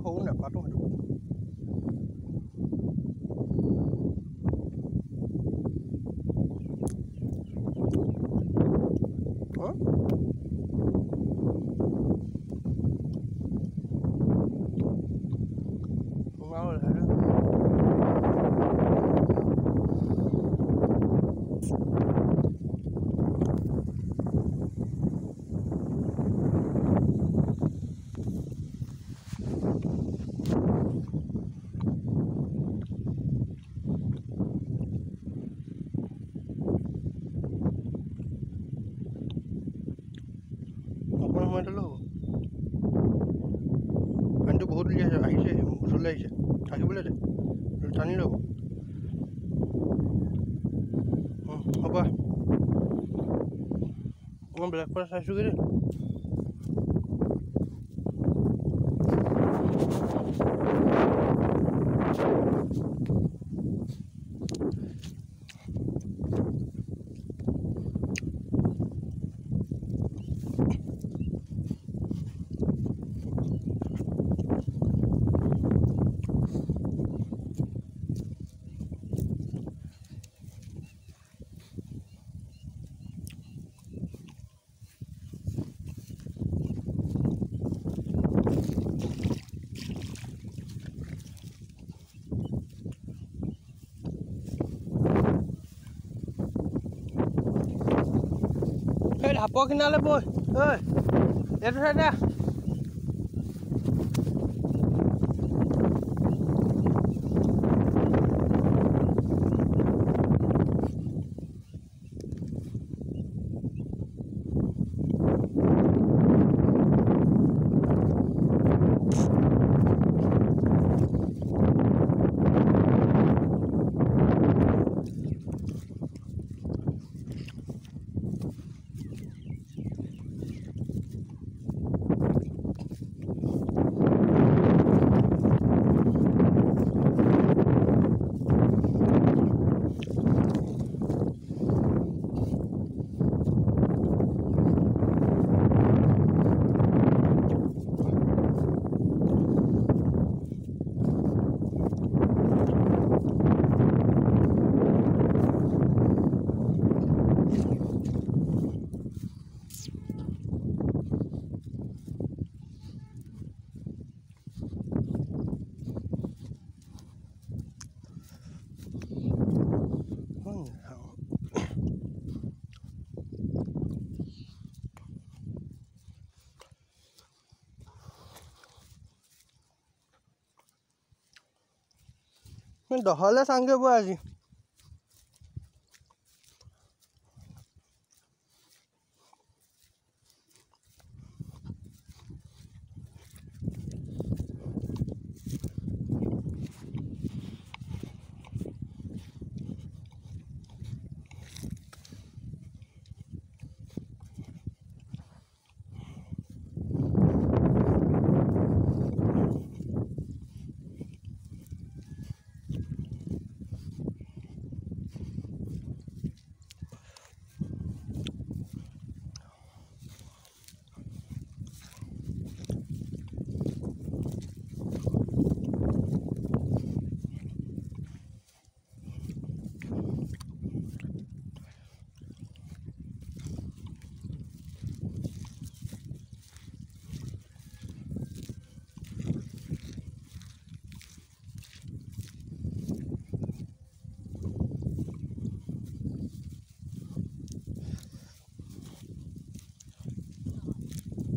সৰু নাপাতো সেইটো পানীটো বহুত উলিয়াইছে আহিছে ওচৰলৈ আহিছে আহিবলৈ দে টানি ল'ব হ'ব মই বেলেগ পৰা চাইছোগৈ দেই ঢাপৰ কিনালে বৈ ঐ এইটো চাইডে দহলে চাংগে বৈ আজি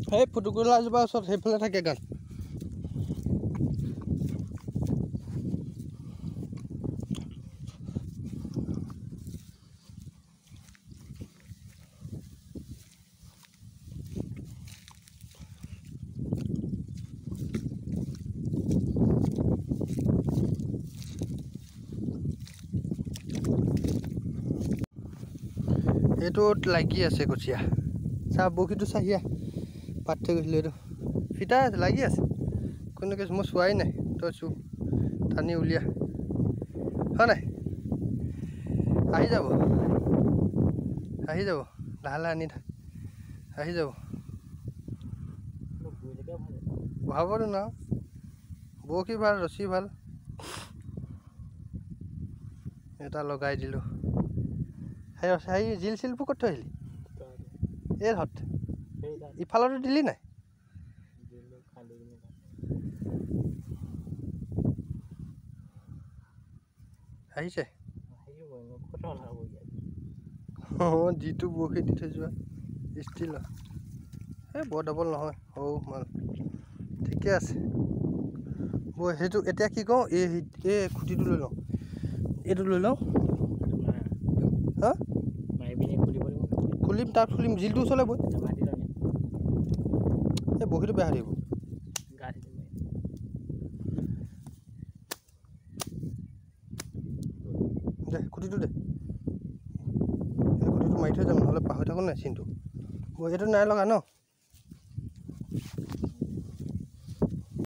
সেই ফুটুকলা জোপা ওচৰত সেইফালে থাকে গান এইটোত লাগি আছে কঠীয়া চাহ বৰশীটো চাহিয়া পাত থৈ গৈছিলোঁ এইটো ফিটা আছে লাগি আছে কোনো কৈছে মই চোৱাই নাই তই চো টানি উলিয়া হয় নাই আহি যাব লাহে লাহে আনি থাক আহি যাব বহাবতো না বৰশী ভাল ৰছী ভাল এটা লগাই দিলোঁ হেৰি জিল চিলবোৰ ক'ত থৈ আহিলি এই হত ইফালতো দিলি নাই আহিছে অঁ যিটো বৰশী দি থৈ যোৱা ষ্টিলৰ এই বৰ ডাবল নহয় সৰু মাল ঠিকে আছে বৈ সেইটো এতিয়া কি কওঁ এই খুঁটিটো লৈ লওঁ এইটো লৈ লওঁ হা খুলিম তাত খুলিম জিলটো ওচৰলৈ বৈ এই বৰশীটো বেয়া হৈ থাকিব দে খুঁটিটো দে এই খুঁটিটো মাৰি থৈ যাম নহ'লে পাহৰি থাকোঁ নাই চিনটো বৈ এইটো নাই লগা ন